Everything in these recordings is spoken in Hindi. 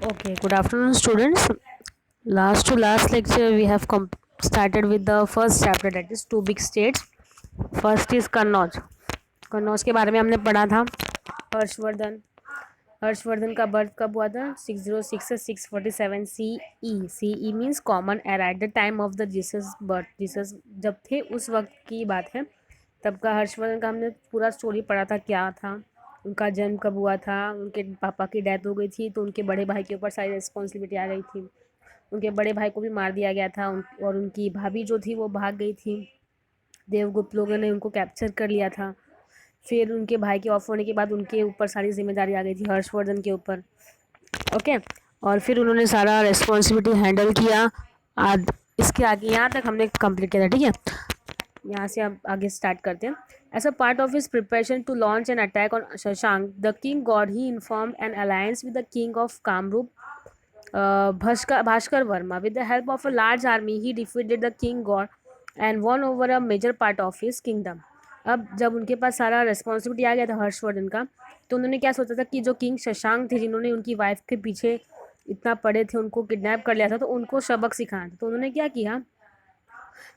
Okay, good afternoon, students. Last to last lecture, we have started with the first chapter, that is two big states. First is Kannauj. Kannauj के बारे में हमने पढ़ा था. हर्षवर्धन. हर्षवर्धन का बर्थ कब हुआ था? 606 से 647 CE. CE means common era. At the time of the Jesus birth. Jesus जब थे उस वक्त की बात है. तब का हर्षवर्धन का हमने पूरा स्टोरी पढ़ा था, क्या था, उनका जन्म कब हुआ था. उनके पापा की डेथ हो गई थी तो उनके बड़े भाई के ऊपर सारी रिस्पॉन्सिबिलिटी आ गई थी. उनके बड़े भाई को भी मार दिया गया था और उनकी भाभी जो थी वो भाग गई थी. देवगुप्त लोगों ने उनको कैप्चर कर लिया था. फिर उनके भाई के ऑफ होने के बाद उनके ऊपर सारी जिम्मेदारी आ गई थी हर्षवर्धन के ऊपर. ओके. और फिर उन्होंने सारा रिस्पॉन्सिबिलिटी हैंडल किया. आज इसके आगे यहाँ तक हमने कंप्लीट किया था. ठीक है, यहाँ से अब आगे स्टार्ट करते हैं. As a part of his preparation to launch an attack on Shashank the king Gaud he inform an alliance with the king of Kamarupa Bhaskar Varma. With the help of a large army he defeated the king Gaud and won over a major part of his kingdom. अब जब उनके पास सारा रिस्पॉन्सिबिलिटी आ गया था हर्षवर्धन का, तो उन्होंने क्या सोचा था कि जो किंग शशांक थे, जिन्होंने उनकी वाइफ के पीछे इतना पड़े थे, उनको किडनैप कर लिया था, तो उनको सबक सिखाना था. तो उन्होंने क्या किया,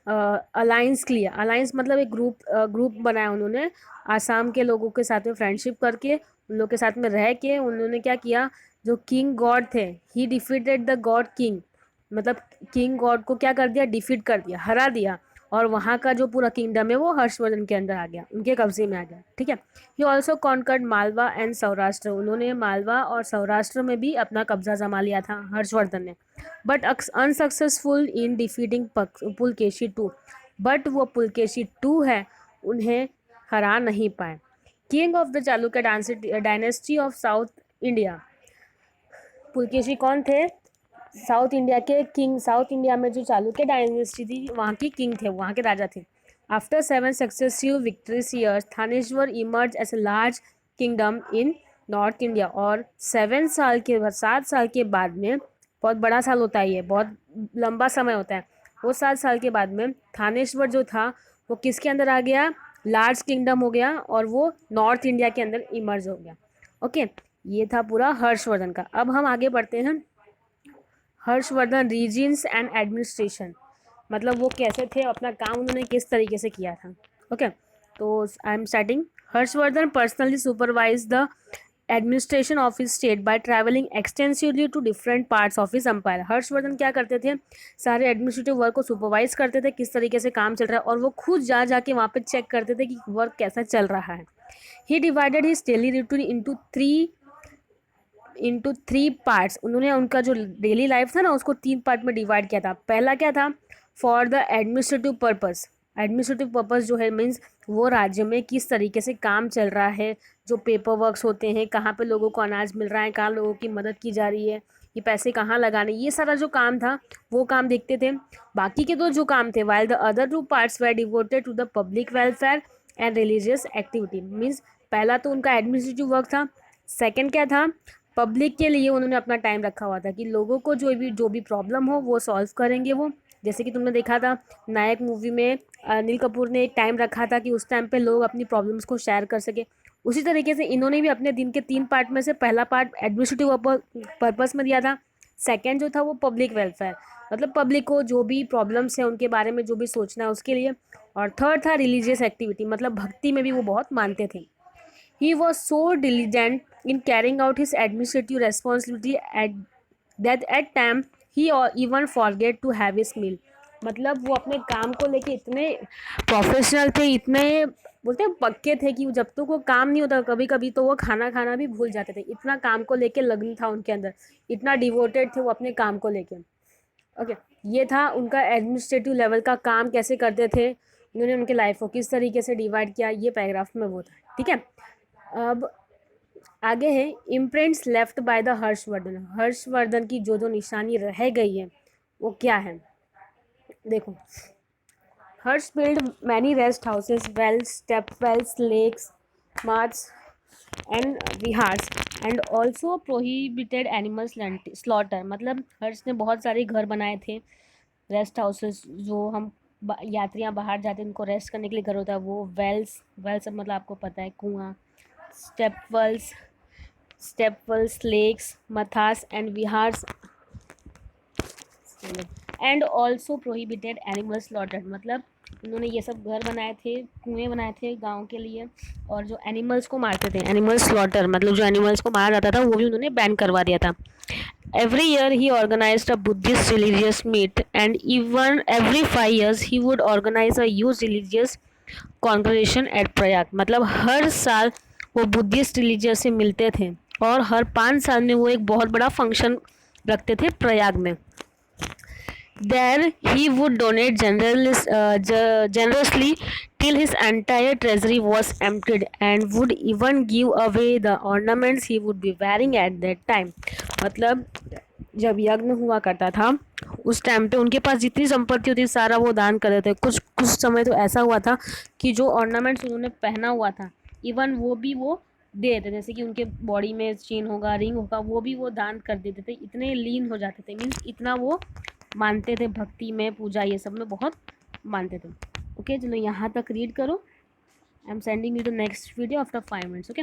अलायंस लिया. अलायंस मतलब एक ग्रुप बनाया उन्होंने. आसाम के लोगों के साथ में फ्रेंडशिप करके, उन लोग के साथ में रह के उन्होंने क्या किया, जो किंग गॉड थे, ही डिफीटेड द गॉड किंग. मतलब किंग गॉड को क्या कर दिया, डिफीट कर दिया, हरा दिया. और वहाँ का जो पूरा किंगडम है वो हर्षवर्धन के अंदर आ गया, उनके कब्जे में आ गया. ठीक है. He also conquered Malwa and Saurashtra. उन्होंने मालवा और सौराष्ट्र में भी अपना कब्जा जमा लिया था हर्षवर्धन ने. But unsuccessful in defeating Pulakeshi two. But वो पुलकेशी टू है, उन्हें हरा नहीं पाए. King of the Chalukya dynasty of south India. Pulakeshi कौन थे? साउथ इंडिया के किंग. साउथ इंडिया में जो चालुक्य डायनेस्टी थी वहाँ की किंग थे, वहाँ के राजा थे. After 7 successive victories years Thaneshwar emerge as a large kingdom in north India. और 7 साल के बाद में, बहुत बड़ा साल होता है ये, बहुत लंबा समय होता है, वो 7 साल के बाद में थानेश्वर जो था वो किसके अंदर आ गया, लार्ज किंगडम हो गया, और वो नॉर्थ इंडिया के अंदर इमर्ज हो गया. ओके. ये था पूरा हर्षवर्धन का. अब हम आगे बढ़ते हैं. Harshvardhan regions and administration. मतलब वो कैसे थे, अपना काम उन्होंने किस तरीके से किया था. ओके. तो I am starting. Harshvardhan personally supervise the administration of his state by travelling extensively to different parts of his empire. Harshvardhan क्या करते थे, सारे एडमिनिस्ट्रेटिव वर्क को सुपरवाइज करते थे, किस तरीके से काम चल रहा है, और वो खुद जा जाके वहाँ पे चेक करते थे कि वर्क कैसा चल रहा है. He divided his daily routine into three parts. उन्होंने उनका जो डेली लाइफ था ना उसको 3 पार्ट में डिवाइड किया था. पहला क्या था, for the administrative purpose. Administrative purpose जो है मीन्स वो राज्य में किस तरीके से काम चल रहा है, जो पेपर वर्क्स होते हैं, कहाँ पे लोगों को अनाज मिल रहा है, कहाँ लोगों की मदद की जा रही है, ये पैसे कहाँ लगाने, ये सारा जो काम था वो काम देखते थे. बाकी के दो जो काम थे, while the other 2 parts were devoted to the public welfare and religious activity. Means पहला तो उनका एडमिनिस्ट्रेटिव वर्क था. सेकेंड क्या था, पब्लिक के लिए उन्होंने अपना टाइम रखा हुआ था कि लोगों को जो भी प्रॉब्लम हो वो सॉल्व करेंगे वो. जैसे कि तुमने देखा था नायक मूवी में, अनिल कपूर ने एक टाइम रखा था कि उस टाइम पे लोग अपनी प्रॉब्लम्स को शेयर कर सके. उसी तरीके से इन्होंने भी अपने दिन के 3 पार्ट में से पहला पार्ट एडमिनिस्ट्रेटिव पर्पस में दिया था. सेकेंड जो था वो पब्लिक वेलफेयर, मतलब पब्लिक को जो भी प्रॉब्लम्स है उनके बारे में जो भी सोचना है उसके लिए. और थर्ड था रिलीजियस एक्टिविटी, मतलब भक्ति में भी वो बहुत मानते थे. He was so diligent in carrying out his administrative responsibility that at times he or even forget to have his meal. मतलब वो अपने काम को लेके इतने प्रोफेशनल थे, इतने बोलते हैं पक्के थे कि जब तक वो काम नहीं होता कभी कभी तो वो खाना खाना भी भूल जाते थे. इतना काम को लेके लगन था उनके अंदर, इतना डिवोटेड थे वो अपने काम को लेके. ओके. ये था उनका एडमिनिस्ट्रेटिव लेवल का काम कैसे करते थे, उन्होंने उनके लाइफ को किस तरीके से डिवाइड किया, ये पैराग्राफ में वो था. ठीक है. अब आगे है imprints left by the Harshvardhan. Harshvardhan की जो जो निशानी रह गई है वो क्या है, देखो. Harsh build many rest houses, wells, step wells, lakes, maths and viharas and also prohibited animal slaughter. मतलब हर्ष ने बहुत सारे घर बनाए थे, रेस्ट हाउसेस, जो हम यात्रियाँ बाहर जाते हैं उनको रेस्ट करने के लिए घर होता है वो. वेल्स, वेल्स मतलब आपको पता है कुआँ. Step wells, staples, lakes, maths and viharas and also prohibited animal slaughter. मतलब उन्होंने ये सब घर बनाए थे, कुएं बनाए थे गांव के लिए, और जो एनिमल्स को मारते थे, एनिमल स्लॉटर मतलब जो एनिमल्स को मारा जाता था वो भी उन्होंने बैन करवा दिया था। Every year he organized a Buddhist religious meet, and even every 5 years he would organize a huge religious congregation at Prayag. मतलब हर साल वो बुद्धिस्ट रिलीजियस से मिलते थे और हर 5 साल में वो एक बहुत बड़ा फंक्शन रखते थे प्रयाग में। There he would donate generously till his entire treasury was emptied, and would even give away the ornaments he would be wearing at that time। मतलब जब यज्ञ हुआ करता था उस टाइम पे उनके पास जितनी संपत्ति होती सारा वो दान कर देते। कुछ कुछ समय तो ऐसा हुआ था कि जो ऑर्नामेंट्स उन्होंने पहना हुआ था इवन वो भी वो दे देते, जैसे कि उनके बॉडी में चेन होगा, रिंग होगा, वो भी वो दान कर देते थे। इतने लीन हो जाते थे, मीन्स इतना वो मानते थे, भक्ति में, पूजा, ये सब में बहुत मानते थे। ओके, चलो यहाँ तक रीड करो। I am sending you the next video after 5 minutes। Okay.